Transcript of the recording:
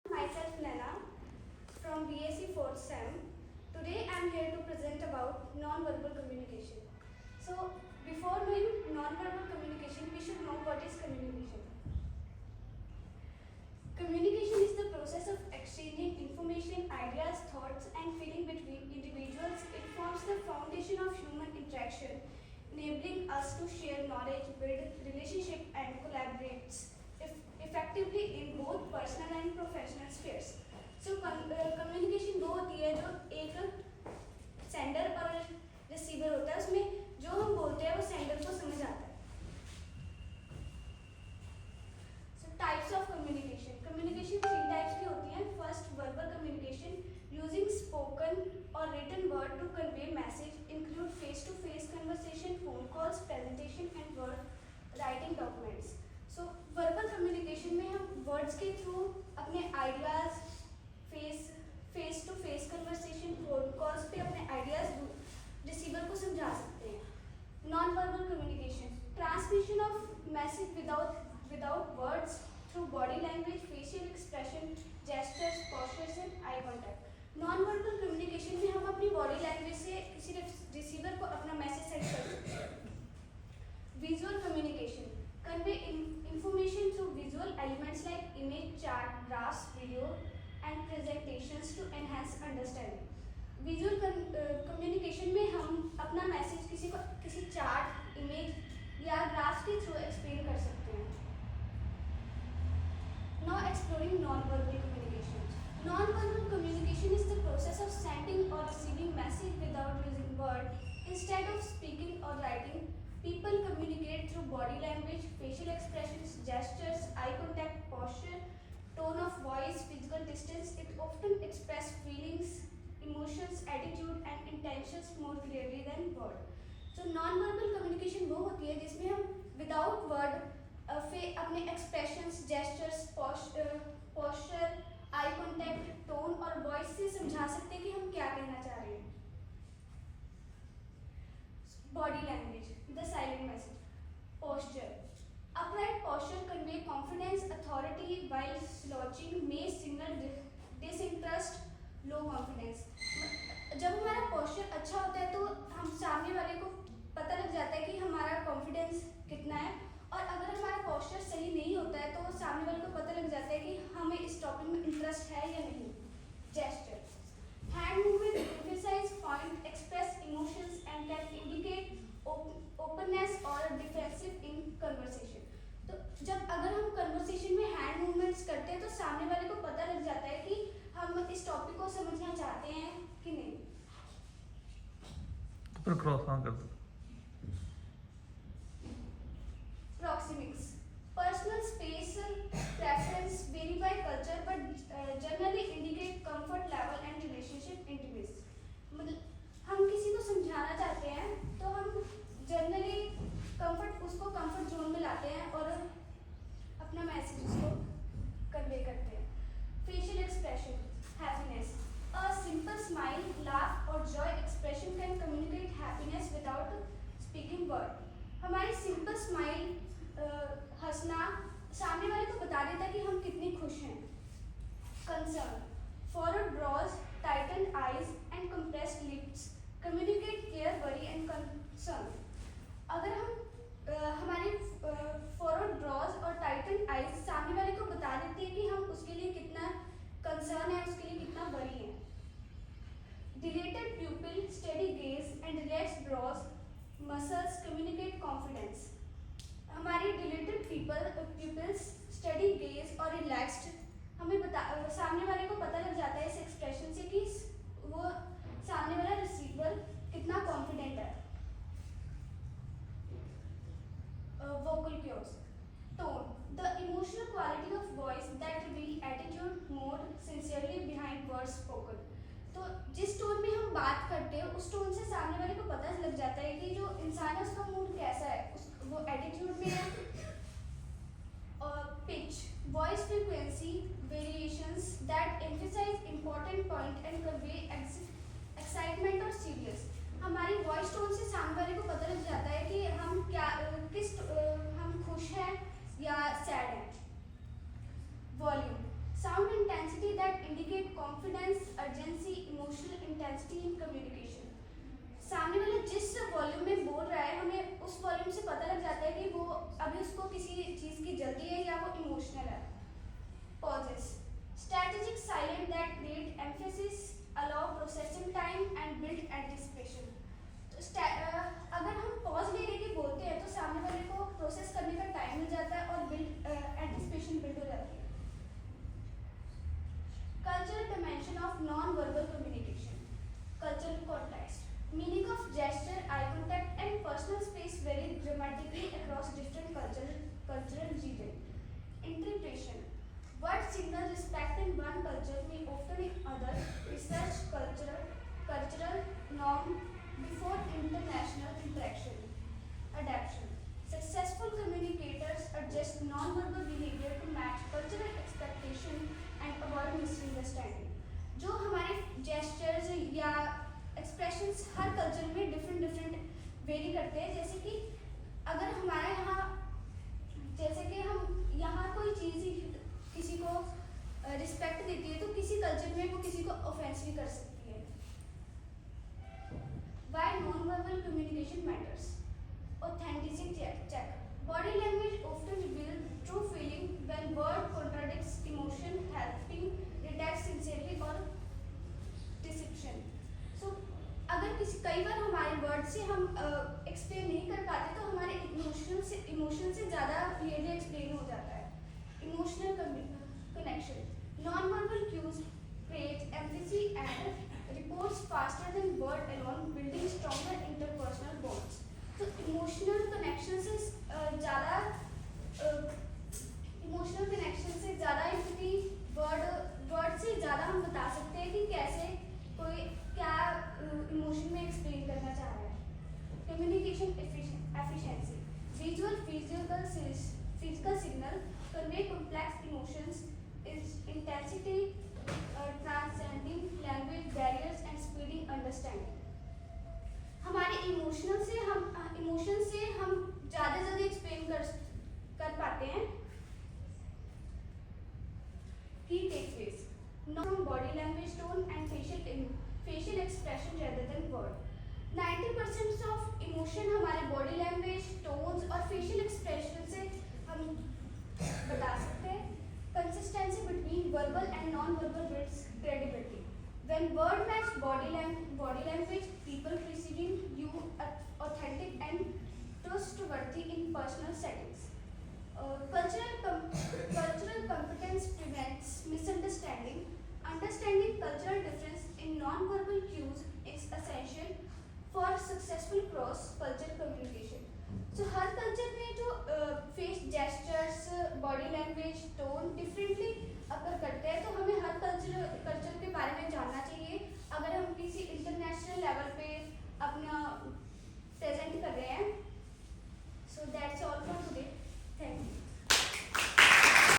Myself Nana from BSc 4th SEM. Today I am here to present about non-verbal communication. So before knowing non-verbal communication, we should know what is communication. Communication is the process of exchanging information, ideas, thoughts and feeling between individuals. It forms the foundation of human interaction, enabling us to share knowledge, build relationship and collaborate effectively in both personal and professional spheres. So communication दो होती है, जो एक sender और receiver होता है, उसमें जो हम बोलते हैं वो सेंडर को समझ आता है. So types of communication. Communication three types की होती हैं. First, verbal communication using spoken or written word to convey message, include face-to-face conversation, phone calls, presentation and word writing documents. So verbal communication में हम words के through अपने ideas face to face conversation, phone calls पे अपने ideas receiver को समझा सकते हैं. Non-verbal communication, transmission of message without words through body language, facial expression, gestures, postures and eye contact. Non-verbal communication में हम अपनी body language से किसी receiver को अपना message send कर सकते हैं. Visual communication, convey information through visual elements like image, chart, graphs, video and presentations to enhance understanding. Visual communication में हम अपना मैसेज किसी चार्ट, इमेज या ग्राफ के थ्रू एक्सप्लेन कर सकते हैं. Now exploring non-verbal communication. Non-verbal communication is the process of sending or receiving message without using word. Instead of speaking or writing, people communicate through body language, facial expressions, gestures, eye contact, posture, tone of voice, physical distance. It often expresses feelings, emotions, attitude and intentions more clearly than word. So non-verbal communication वो होती है जिसमें हम without word अपने expressions, gestures, posture, eye contact, tone और voice से समझा सकते हैं कि हम क्या कहना चाह रहे हैं. Body language, the silent message. Posture. Upright posture convey confidence, authority, while slouching may signal disinterest, low confidence. जब हमारा posture अच्छा होता है तो हम सामने वाले को पता लग जाता है कि हमारा confidence कितना है, और अगर हमारा posture सही नहीं होता है तो सामने वाले को पता लग जाता है कि हमें इस topic में interest है या नहीं. Gesture. Hand movement emphasize point, express emotions and can indicate openness or defensive in conversation. तो जब अगर हम conversation में hand movements करते हैं तो सामने वाले को पता लग जाता है कि हम इस टॉपिक को समझना चाहते हैं कि नहीं. तो फिर क्रॉस हाँ कर दो. Proxemics. Personal space preference vary by culture but generally indicate comfort level and relationship intimacy. मतलब हम किसी को समझाना चाहते हैं तो हम जनरली उसको कंफर्ट जोन में लाते हैं और अपना मैसेज उसको कन्वे करते हैं. Facial expression, happiness. A simple smile, laugh और joy expression can communicate happiness without speaking word. हमारी सिंपल स्माइल, हंसना सामने वाले को बता देता है कि हम कितने खुश हैं. Concern. Forward brows, Titan eyes and compressed lips communicate care, worry and concern. अगर हम हमारे फॉरवर्ड ब्रॉज और टाइटन आईज सामने वाले को बता देती है कि हम उसके लिए कितना कंसर्न है, उसके लिए कितना वरी है. Deleted प्यूपिल, steady gauge and relaxed brows muscles communicate confidence. हमारी डिलेटेड प्यूपिल्स, स्टेडी गेज और रिलैक्स्ड हमें सामने वाले को पता लग जाता है इस एक्सप्रेशन से कि वो सामने वाला रिसीवर कितना कॉन्फिडेंट है. vocal cues. Tone. The emotional quality of voice that reveal attitude, mood, sincerely behind words spoken. तो जिस टोन में हम बात करते हैं उस टोन से सामने वाले को पता लग जाता है कि जो इंसान है उसका मूड कैसा है, वो एटीट्यूड में है. और pitch. Voice frequency variations that emphasize important point and convey excitement or serious. हमारी वॉइस टोन से सामने वाले को पता लग जाता है कि हम हम खुश हैं या सैड हैं. Volume. Sound intensity that indicate confidence, urgency, emotional intensity in communication. सामने वाला जिस वॉल्यूम में बोल रहा है हमें उस वॉल्यूम से पता लग जाता है कि वो अभी उसको किसी चीज़ की जल्दी है या वो इमोशनल है. Pauses. Strategic silence that create emphasis, allow processing time and build anticipation. अगर हम पॉज ले लेके बोलते हैं तो सामने वाले को प्रोसेस करने का टाइम मिल जाता है और एंटिसिपेशन बिल्ड हो जाती है. Cultural dimension of non-verbal communication. Cultural context. Meaning of gesture, eye contact, and personal space vary dramatically across different cultural regions. Interpretation. What signal respect in one culture may often in other. Research cultural norm before international interaction. Adaptation. Successful communicators adjust non-verbal behavior to match cultural expectation and avoid misunderstanding. जो हमारे gestures या expressions हर culture में different very करते हैं. जैसे कि अगर हमारे यहाँ जैसे कि हम यहाँ कोई चीज़ किसी को रिस्पेक्ट देती है तो किसी कल्चर में वो किसी को ऑफेंस भी कर सकती है. Why non-verbal communication matters? Authenticity check. Body language often reveals true feeling when word contradicts emotion, helping detect sincerely or deception. So अगर कई बार हमारे वर्ड से हम एक्सप्लेन नहीं कर पाते तो हमारे इमोशन से ज़्यादा क्लियरली एक्सप्लेन हो जाता है. Emotional connection. Non-verbal cues create empathy and reports faster than word alone, building stronger interpersonal bonds. तो इमोशनल कनेक्शन से ज़्यादा empathy वर्ड से ज़्यादा हम बता सकते हैं कि कैसे कोई क्या इमोशन में एक्सप्लेन करना चाह रहा है. Communication efficiency. Physical signal convey complex emotions is intensity, transcending language barriers and speeding understanding. हमारे इमोशन से हम ज़्यादा जल्दी एक्सप्लेन कर पाते हैं. Key takeaways. Not from body language, tone and facial expression rather than word. 90% of emotion हमारे body language, tones और facial expression से हम बता सकते हैं. Consistency between verbal and non-verbal builds credibility. When word match body language, people perceiving you authentic and trustworthy in personal settings. Cultural competence prevents misunderstanding. Understanding cultural difference in non-verbal cues is essential for successful